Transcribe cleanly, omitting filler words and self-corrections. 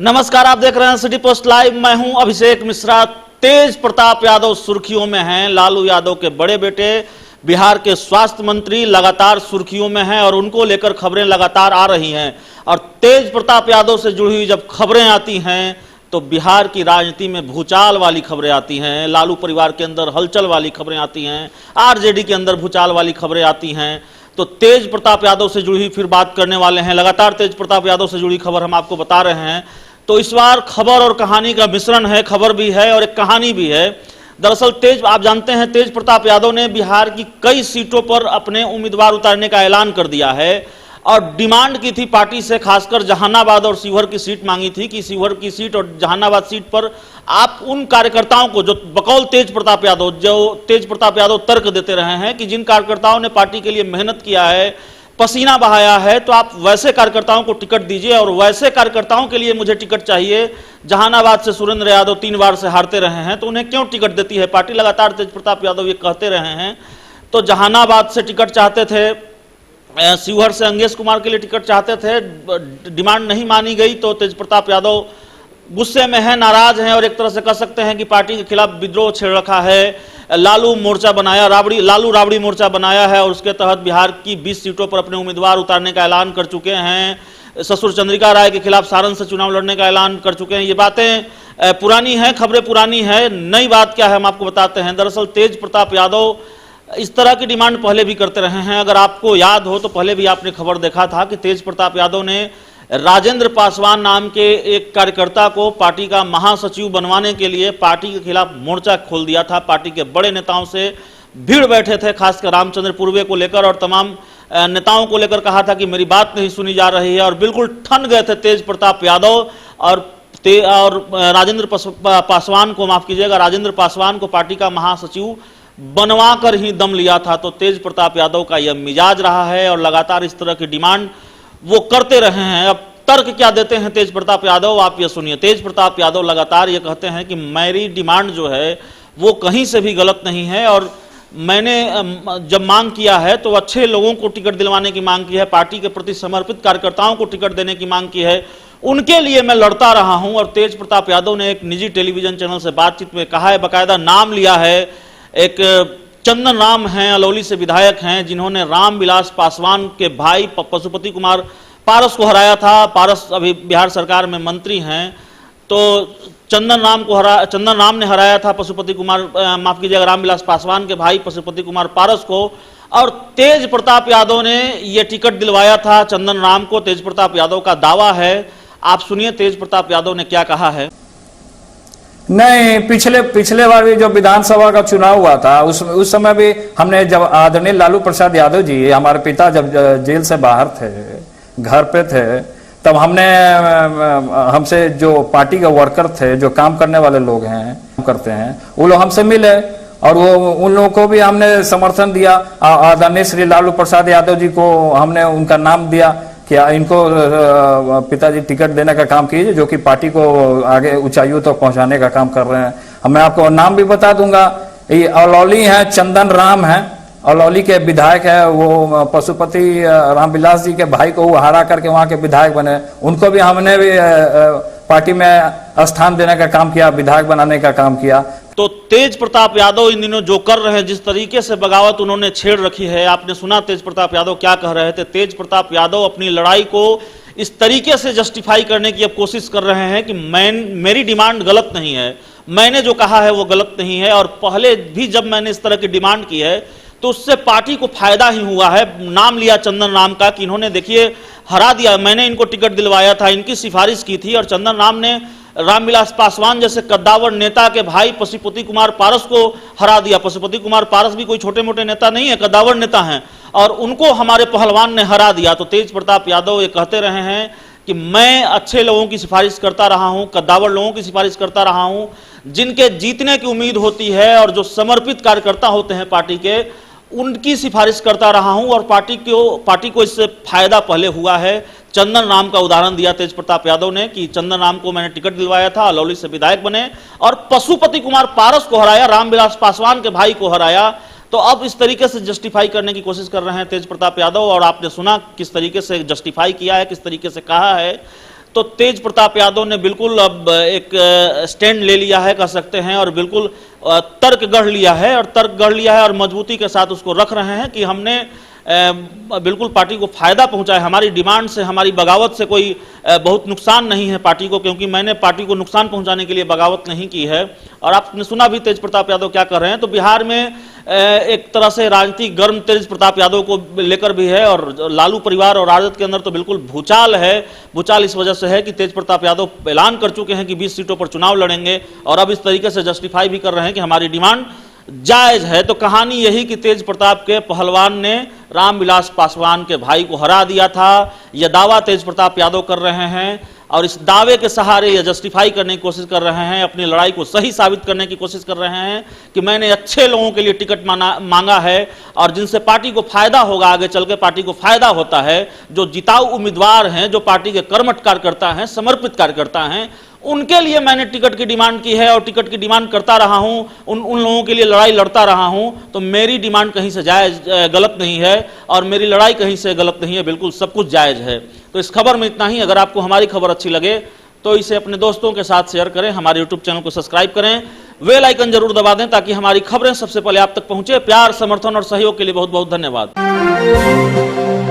नमस्कार, आप देख रहे हैं सिटी पोस्ट लाइव। मैं हूं अभिषेक मिश्रा। तेज प्रताप यादव सुर्खियों में हैं। लालू यादव के बड़े बेटे बिहार के स्वास्थ्य मंत्री लगातार सुर्खियों में हैं और उनको लेकर खबरें लगातार आ रही हैं। और तेज प्रताप यादव से जुड़ी हुई जब खबरें आती हैं तो बिहार की राजनीति में भूचाल वाली खबरें आती हैं, लालू परिवार के अंदर हलचल वाली खबरें आती हैं, आरजेडी के अंदर भूचाल वाली खबरें आती हैं। तो तेज प्रताप यादव से जुड़ी फिर बात करने वाले हैं। लगातार तेज प्रताप यादव से जुड़ी खबर हम आपको बता रहे हैं। तो इस बार खबर और कहानी का मिश्रण है, खबर भी है और एक कहानी भी है। दरअसल आप जानते हैं तेज प्रताप यादव ने बिहार की कई सीटों पर अपने उम्मीदवार उतारने का ऐलान कर दिया है और डिमांड की थी पार्टी से, खासकर जहानाबाद और शिवहर की सीट मांगी थी कि शिवहर की सीट और जहानाबाद सीट पर आप उन कार्यकर्ताओं को, जो बकौल तेज प्रताप यादव तर्क देते रहे हैं कि जिन कार्यकर्ताओं ने पार्टी के लिए मेहनत किया है, पसीना बहाया है, तो आप वैसे कार्यकर्ताओं को टिकट दीजिए और वैसे कार्यकर्ताओं के लिए मुझे टिकट चाहिए। जहानाबाद से सुरेंद्र यादव 3 बार से हारते रहे हैं तो उन्हें क्यों टिकट देती है पार्टी? लगातार तेज प्रताप यादव ये कहते रहे हैं। तो जहानाबाद से टिकट चाहते थे, शिवहर से अंगेश कुमार के लिए टिकट चाहते थे, डिमांड नहीं मानी गई तो तेज प्रताप यादव गुस्से में है, नाराज हैं और एक तरह से कह सकते हैं कि पार्टी के खिलाफ विद्रोह छेड़ रखा है। लालू मोर्चा बनाया, लालू राबड़ी मोर्चा बनाया है और उसके तहत बिहार की 20 सीटों पर अपने उम्मीदवार उतारने का ऐलान कर चुके हैं। ससुर चंद्रिका राय के खिलाफ सारण से चुनाव लड़ने का ऐलान कर चुके हैं। ये बातें पुरानी हैं, खबरें पुरानी है। नई बात क्या है हम आपको बताते हैं। दरअसल तेज प्रताप यादव इस तरह की डिमांड पहले भी करते रहे हैं। अगर आपको याद हो तो पहले भी आपने खबर देखा था कि तेज प्रताप यादव ने राजेंद्र पासवान नाम के एक कार्यकर्ता को पार्टी का महासचिव बनवाने के लिए पार्टी के खिलाफ मोर्चा खोल दिया था। पार्टी के बड़े नेताओं से भीड़ बैठे थे, खासकर रामचंद्र पूर्वे को लेकर और तमाम नेताओं को लेकर कहा था कि मेरी बात नहीं सुनी जा रही है और बिल्कुल ठन गए थे तेज प्रताप यादव और राजेंद्र पासवान को, माफ कीजिएगा, राजेंद्र पासवान को पार्टी का महासचिव बनवा कर ही दम लिया था। तो तेज प्रताप यादव का यह मिजाज रहा है और लगातार इस तरह की डिमांड वो करते रहे हैं। अब तर्क क्या देते हैं तेज प्रताप यादव, आप ये सुनिए। तेज प्रताप यादव लगातार ये कहते हैं कि मेरी डिमांड जो है वो कहीं से भी गलत नहीं है और मैंने जब मांग किया है तो अच्छे लोगों को टिकट दिलवाने की मांग की है, पार्टी के प्रति समर्पित कार्यकर्ताओं को टिकट देने की मांग की है, उनके लिए मैं लड़ता रहा हूं। और तेज प्रताप यादव ने एक निजी टेलीविजन चैनल से बातचीत में कहा है, बाकायदा नाम लिया है, एक चंदन राम हैं, अलौली से विधायक हैं, जिन्होंने रामविलास पासवान के भाई पशुपति कुमार पारस को हराया था। पारस अभी बिहार सरकार में मंत्री हैं। तो चंदन राम ने हराया था पशुपति कुमार, माफ कीजिएगा, रामविलास पासवान के भाई पशुपति कुमार पारस को। और तेज प्रताप यादव ने यह टिकट दिलवाया था चंदन राम को। तेज प्रताप यादव का दावा है, आप सुनिए तेज प्रताप यादव ने क्या कहा है। नहीं, पिछले बार भी जो विधानसभा का चुनाव हुआ था उस समय भी हमने, जब आदरणीय लालू प्रसाद यादव जी हमारे पिता जब जेल से बाहर थे, घर पे थे, तब हमसे जो पार्टी के वर्कर थे, जो काम करने वाले लोग हैं, करते हैं, वो लोग हमसे मिले और वो उन लोगों को भी हमने समर्थन दिया। आदरणीय श्री लालू प्रसाद यादव जी को हमने उनका नाम दिया कि इनको पिताजी टिकट देने का काम कीजिए, जो कि पार्टी को आगे ऊंचाइयों तक पहुंचाने का काम कर रहे हैं। मैं आपको नाम भी बता दूंगा, ये अलौली है, चंदन राम है, अलौली के विधायक है। वो पशुपति रामविलास जी के भाई को वो हरा करके वहां के विधायक बने, उनको भी हमने भी पार्टी में स्थान देने का काम किया, विधायक बनाने का काम किया। तो तेज प्रताप यादव इन दिनों जो कर रहे हैं, जिस तरीके से बगावत उन्होंने छेड़ रखी है, आपने सुना तेज प्रताप यादव क्या कह रहे थे। तेज प्रताप यादव अपनी लड़ाई को इस तरीके से जस्टिफाई करने की अब कोशिश कर रहे हैं कि मेरी डिमांड गलत नहीं है, मैंने जो कहा है वो गलत नहीं है। और पहले भी जब मैंने इस तरह की डिमांड की है तो उससे पार्टी को फायदा ही हुआ है। नाम लिया चंदन राम का कि इन्होंने देखिए हरा दिया, मैंने इनको टिकट दिलवाया था, इनकी सिफारिश की थी और चंदन राम ने रामविलास पासवान जैसे कद्दावर नेता के भाई पशुपति कुमार पारस को हरा दिया। पशुपति कुमार पारस भी कोई छोटे मोटे नेता नहीं है, कद्दावर नेता हैं और उनको हमारे पहलवान ने हरा दिया। तो तेज प्रताप यादव ये कहते रहे हैं कि मैं अच्छे लोगों की सिफारिश करता रहा हूं, कद्दावर लोगों की सिफारिश करता रहा हूं, जिनके जीतने की उम्मीद होती है और जो समर्पित कार्यकर्ता होते हैं पार्टी के, उनकी सिफारिश करता रहा हूं और पार्टी को इससे फायदा पहले हुआ है। चंदन राम का उदाहरण दिया तेज प्रताप यादव ने कि चंदन राम को मैंने टिकट दिलवाया था, अलौली से विधायक बने और पशुपति कुमार पारस को हराया, रामविलास पासवान के भाई को हराया। तो अब इस तरीके से जस्टिफाई करने की कोशिश कर रहे हैं तेज प्रताप यादव और आपने सुना किस तरीके से जस्टिफाई किया है, किस तरीके से कहा है। तो तेज प्रताप यादव ने बिल्कुल अब एक स्टैंड ले लिया है कह सकते हैं, और बिल्कुल तर्क गढ़ लिया है और मजबूती के साथ उसको रख रहे हैं कि हमने बिल्कुल पार्टी को फायदा पहुंचा है। हमारी डिमांड से, हमारी बगावत से कोई बहुत नुकसान नहीं है पार्टी को, क्योंकि मैंने पार्टी को नुकसान पहुंचाने के लिए बगावत नहीं की है। और आपने सुना भी तेज प्रताप यादव क्या कर रहे हैं। तो बिहार में एक तरह से राजनीतिक गर्म तेज प्रताप यादव को लेकर भी है, और लालू परिवार और राजद के अंदर तो बिल्कुल भूचाल है। भूचाल इस वजह से है कि तेज प्रताप यादव ऐलान कर चुके हैं कि 20 सीटों पर चुनाव लड़ेंगे, और अब इस तरीके से जस्टिफाई भी कर रहे हैं कि हमारी डिमांड जायज है। तो कहानी यही कि तेज प्रताप के पहलवान ने रामविलास पासवान के भाई को हरा दिया था, यह दावा तेज प्रताप यादव कर रहे हैं, और इस दावे के सहारे ये जस्टिफाई करने की कोशिश कर रहे हैं, अपनी लड़ाई को सही साबित करने की कोशिश कर रहे हैं कि मैंने अच्छे लोगों के लिए टिकट मांगा है, और जिनसे पार्टी को फायदा होगा, आगे चल के पार्टी को फायदा होता है, जो जिताऊ उम्मीदवार हैं, जो पार्टी के कर्मठ कार्यकर्ता हैं, समर्पित कार्यकर्ता हैं, उनके लिए मैंने टिकट की डिमांड की है और टिकट की डिमांड करता रहा हूं, उन लोगों के लिए लड़ाई लड़ता रहा हूं। तो मेरी डिमांड कहीं से जायज गलत नहीं है, और मेरी लड़ाई कहीं से गलत नहीं है, बिल्कुल सब कुछ जायज है। तो इस खबर में इतना ही। अगर आपको हमारी खबर अच्छी लगे तो इसे अपने दोस्तों के साथ शेयर करें, हमारे यूट्यूब चैनल को सब्सक्राइब करें, बेल आइकन जरूर दबा दें ताकि हमारी खबरें सबसे पहले आप तक पहुंचे। प्यार, समर्थन और सहयोग के लिए बहुत बहुत धन्यवाद।